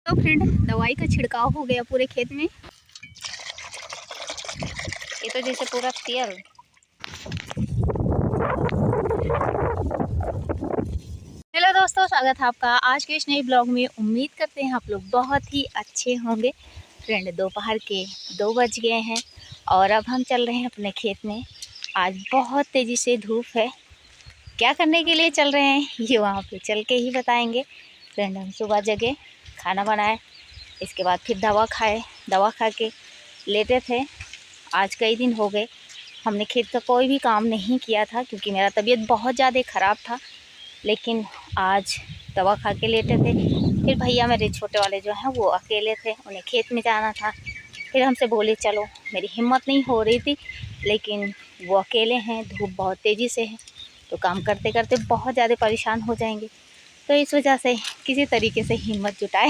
तो फ्रेंड दवाई का छिड़काव हो गया पूरे खेत में। ये तो जैसे पूरा तेल। हेलो दोस्तों, स्वागत है आपका आज के इस नए ब्लॉग में। उम्मीद करते हैं आप लोग बहुत ही अच्छे होंगे। फ्रेंड दोपहर के 2 बज गए हैं और अब हम चल रहे हैं अपने खेत में। आज बहुत तेज़ी से धूप है। क्या करने के लिए चल रहे हैं ये वहाँ पे चल के ही बताएंगे। फ्रेंड हम सुबह जगे, खाना बनाए, इसके बाद फिर दवा खाए। दवा खा के लेटे थे। आज कई दिन हो गए हमने खेत का कोई भी काम नहीं किया था क्योंकि मेरा तबीयत बहुत ज़्यादा ख़राब था। लेकिन आज दवा खा के लेटे थे। फिर भैया मेरे छोटे वाले जो हैं वो अकेले थे, उन्हें खेत में जाना था। फिर हमसे बोले चलो, मेरी हिम्मत नहीं हो रही थी लेकिन वो अकेले हैं, धूप बहुत तेज़ी से है तो काम करते करते बहुत ज़्यादा परेशान हो जाएंगे। तो इस वजह से किसी तरीके से हिम्मत जुटाए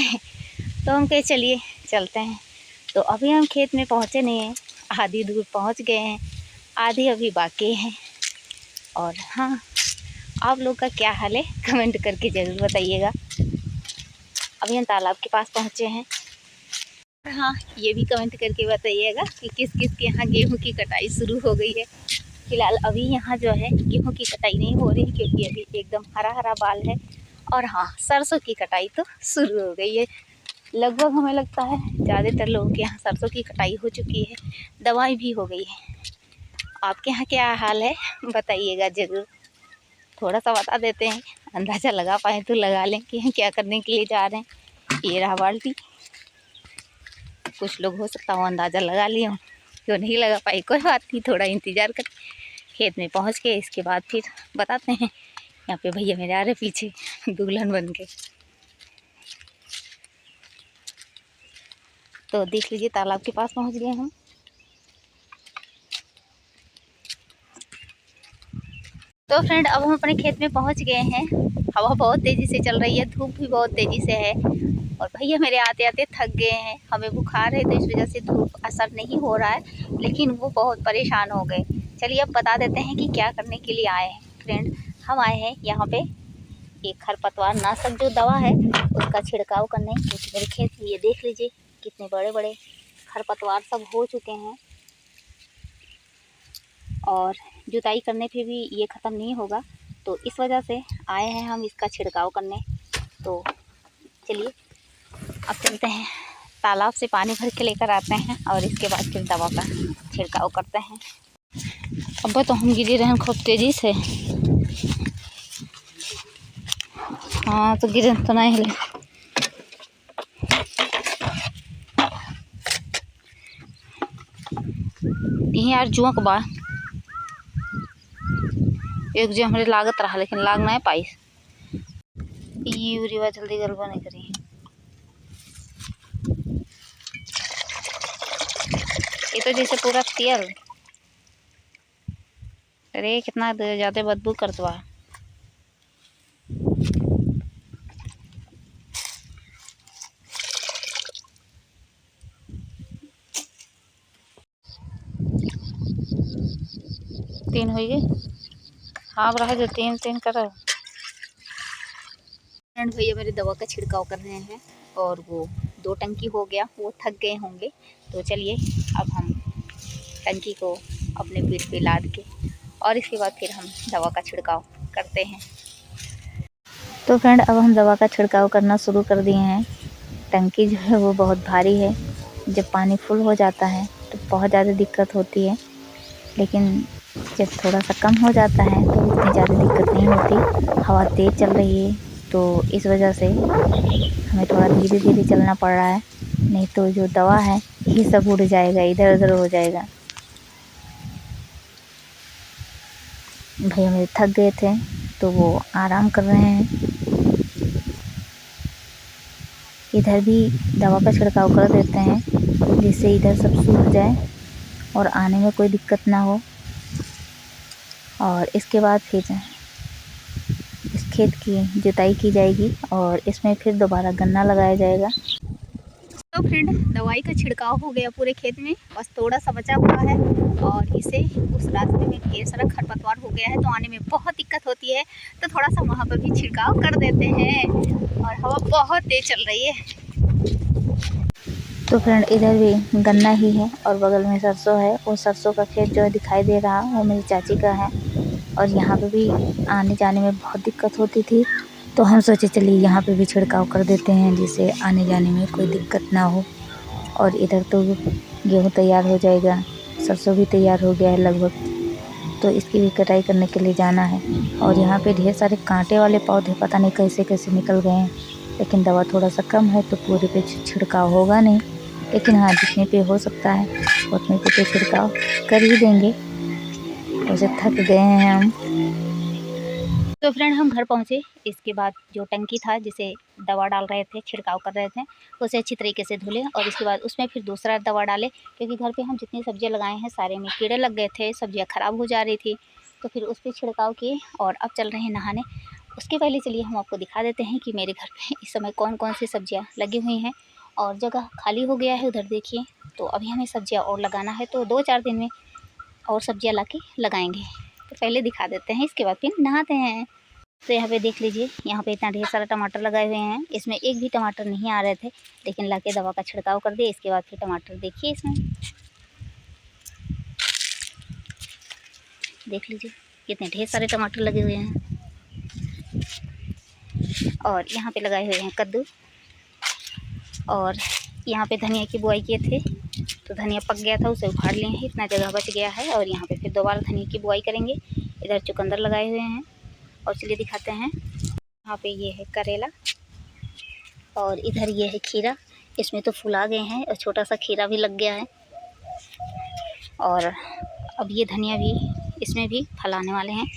तो हम कहे चलिए चलते हैं। तो अभी हम खेत में पहुँचे नहीं हैं, आधी दूर पहुँच गए हैं, आधी अभी बाकी है। और हाँ, आप लोग का क्या हाल है कमेंट करके ज़रूर बताइएगा। अभी हम तालाब के पास पहुँचे हैं। हाँ, ये भी कमेंट करके बताइएगा कि किस किस के यहाँ गेहूं की कटाई शुरू हो गई है। फिलहाल अभी यहाँ जो है गेहूं की कटाई नहीं हो रही क्योंकि अभी एकदम हरा हरा बाल है। और हाँ, सरसों की कटाई तो शुरू हो गई है। लगभग हमें लगता है ज़्यादातर लोगों के यहाँ सरसों की कटाई हो चुकी है, दवाई भी हो गई है। आपके यहाँ क्या हाल है बताइएगा ज़रूर। थोड़ा सा बता देते हैं, अंदाज़ा लगा पाए तो लगा लें कि हम क्या करने के लिए जा रहे हैं। ये रहा बाल्टी। कुछ लोग हो सकता हो अंदाज़ा लगा लिए हों, क्यों नहीं लगा पाई कोई बात नहीं, थोड़ा इंतज़ार कर। खेत में पहुंच के इसके बाद फिर बताते हैं। यहाँ पे भैया मेरे आ रहे पीछे दुल्हन बन के। तो देख लीजिए तालाब के पास पहुंच गए हम। तो फ्रेंड अब हम अपने खेत में पहुंच गए हैं। हवा बहुत तेज़ी से चल रही है, धूप भी बहुत तेज़ी से है और भैया मेरे आते आते थक गए हैं। हमें बुखार है तो इस वजह से धूप असर नहीं हो रहा है, लेकिन वो बहुत परेशान हो गए। चलिए अब बता देते हैं कि क्या करने के लिए आए हैं। फ्रेंड हम आए हैं यहाँ पे एक खरपतवार नाशक जो दवा है उसका छिड़काव करने, क्योंकि मेरे खेत में ये देख लीजिए कितने बड़े बड़े खरपतवार सब हो चुके हैं और जुताई करने पे भी ये ख़त्म नहीं होगा। तो इस वजह से आए हैं हम इसका छिड़काव करने। तो चलिए अब चलते हैं, तालाब से पानी भर के लेकर आते हैं और इसके बाद फिर दवा का छिड़काव करते हैं। अब तो हम गिरे रहे हैं खूब तेज़ी से। हाँ तो गिरे तो नहीं हिले। यही यार जुआ बा एक जो हमारे लागत रहा लेकिन लाग नहीं पाई। यूरिया जल्दी गलबा नहीं करी। ये तो जैसे पूरा तेल। अरे कितना ज़्यादा बदबू करता। तीन हो गए। हाँ रहा जो तीन तीन करो। फ्रेंड भैया मेरे दवा का छिड़काव कर रहे हैं और वो 2 टंकी हो गया, वो थक गए होंगे। तो चलिए अब हम टंकी को अपने पीठ पे लाद के और इसके बाद फिर हम दवा का छिड़काव करते हैं। तो फ्रेंड अब हम दवा का छिड़काव करना शुरू कर दिए हैं। टंकी जो है वो बहुत भारी है। जब पानी फुल हो जाता है तो बहुत ज़्यादा दिक्कत होती है, लेकिन जब थोड़ा सा कम हो जाता है तो इतनी ज़्यादा दिक्कत नहीं होती। हवा तेज़ चल रही है तो इस वजह से हमें थोड़ा धीरे धीरे चलना पड़ रहा है, नहीं तो जो दवा है ये सब उड़ जाएगा, इधर उधर हो जाएगा। भैया मेरे थक गए थे तो वो आराम कर रहे हैं। इधर भी दवा का छिड़काव कर देते हैं जिससे इधर सब सूख जाए और आने में कोई दिक्कत ना हो। और इसके बाद फिर इस खेत की जुताई की जाएगी और इसमें फिर दोबारा गन्ना लगाया जाएगा। तो फ्रेंड दवाई का छिड़काव हो गया पूरे खेत में, बस थोड़ा सा बचा हुआ है और इसे उस रास्ते में ढेर सारा खरपतवार हो गया है तो आने में बहुत दिक्कत होती है। तो थोड़ा सा वहाँ पर भी छिड़काव कर देते हैं। और हवा बहुत तेज चल रही है। तो फ्रेंड इधर भी गन्ना ही है और बगल में सरसों है। वो सरसों का खेत जो दिखाई दे रहा वो मेरी चाची का है। और यहाँ पे भी आने जाने में बहुत दिक्कत होती थी, तो हम सोचे चलिए यहाँ पे भी छिड़काव कर देते हैं जिससे आने जाने में कोई दिक्कत ना हो। और इधर तो गेहूँ तैयार हो जाएगा, सरसों भी तैयार हो गया है लगभग, तो इसकी भी कटाई करने के लिए जाना है। और यहाँ पे ढेर सारे कांटे वाले पौधे पता नहीं कैसे कैसे निकल गए हैं, लेकिन दवा थोड़ा सा कम है तो पूरे पे छिड़काव होगा नहीं, लेकिन हाँ जितने पे हो सकता है उतने पे छिड़काव कर ही देंगे। वैसे थक गए हैं हम। तो फ्रेंड हम घर पहुँचे, इसके बाद जो टंकी था जिसे दवा डाल रहे थे, छिड़काव कर रहे थे, उसे अच्छी तरीके से धुले और इसके बाद उसमें फिर दूसरा दवा डाले, क्योंकि घर पे हम जितनी सब्जियां लगाए हैं सारे में कीड़े लग गए थे, सब्जियां ख़राब हो जा रही थी। तो फिर उस पर छिड़काव किए और अब चल रहे हैं नहाने। उसके पहले चलिए हम आपको दिखा देते हैं कि मेरे घर पर इस समय कौन कौन सी सब्जियाँ लगी हुई हैं। और जगह खाली हो गया है उधर देखिए, तो अभी हमें सब्जियाँ और लगाना है, तो 2-4 दिन में और सब्जियाँ ला के लगाएँगे। तो पहले दिखा देते हैं, इसके बाद फिर नहाते हैं। तो यहाँ पे देख लीजिए, यहाँ पे इतना ढेर सारा टमाटर लगाए हुए हैं। इसमें एक भी टमाटर नहीं आ रहे थे, लेकिन लाके दवा का छिड़काव कर दिए। इसके बाद फिर टमाटर देखिए, इसमें देख लीजिए कितने ढेर सारे टमाटर लगे हुए हैं। और यहाँ पे लगाए हुए हैं कद्दू, और यहाँ पे धनिया की बुआई किए थे, तो धनिया पक गया था, उसे उखाड़ लिए हैं, इतना जगह बच गया है। और यहाँ पे फिर दोबारा धनिया की बुआई करेंगे। इधर चुकंदर लगाए हुए हैं, और चलिए दिखाते हैं। यहाँ पे ये है करेला, और इधर ये है खीरा। इसमें तो फूल आ गए हैं और छोटा सा खीरा भी लग गया है। और अब ये धनिया भी, इसमें भी फल आने वाले हैं।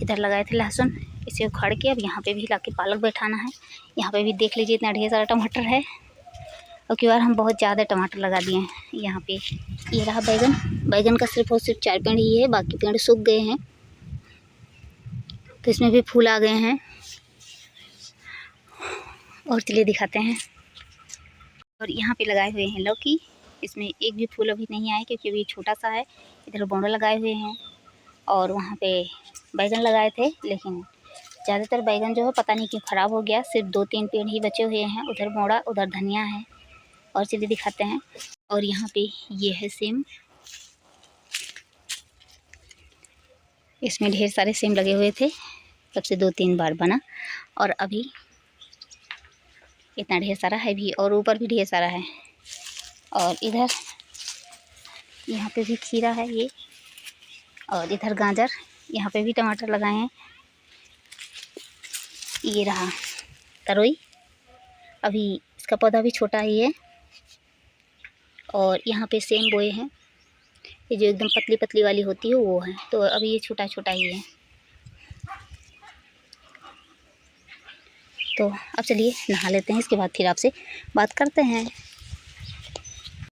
इधर लगाए थे लहसुन, इसे उखाड़ के अब यहाँ पे भी लाके पालक बैठाना है। यहाँ पे भी देख लीजिए इतना ढेर सारा टमाटर है, और की बार हम बहुत ज़्यादा टमाटर लगा दिए हैं। यहाँ पे ये रहा बैगन, बैगन का सिर्फ और सिर्फ 4 पेड़ ही है, बाकी पेड़ सूख गए हैं, तो इसमें भी फूल आ गए हैं। और चलिए दिखाते हैं। और यहाँ पे लगाए हुए हैं लौकी, इसमें एक भी फूल अभी नहीं आए क्योंकि अभी छोटा सा है। इधर बोंडा लगाए हुए हैं, और वहाँ पे बैगन लगाए थे, लेकिन ज़्यादातर बैगन जो है पता नहीं क्यों ख़राब हो गया। सिर्फ 2-3 पेड़ ही बचे हुए हैं। उधर बोंडा, उधर धनिया है। और चलिए दिखाते हैं। और यहाँ पे ये है सेम, इसमें ढेर सारे सेम लगे हुए थे, तब से 2-3 बार बना, और अभी इतना ढेर सारा है भी, और ऊपर भी ढेर सारा है। और इधर यहाँ पे भी खीरा है ये, और इधर गाजर, यहाँ पे भी टमाटर लगाए हैं। ये रहा तरोई, अभी इसका पौधा भी छोटा ही है। और यहाँ पे सेम बोए हैं, ये जो एकदम पतली पतली वाली होती है वो है, तो अभी ये छोटा छोटा ही है। तो अब चलिए नहा लेते हैं, इसके बाद फिर आपसे बात करते हैं।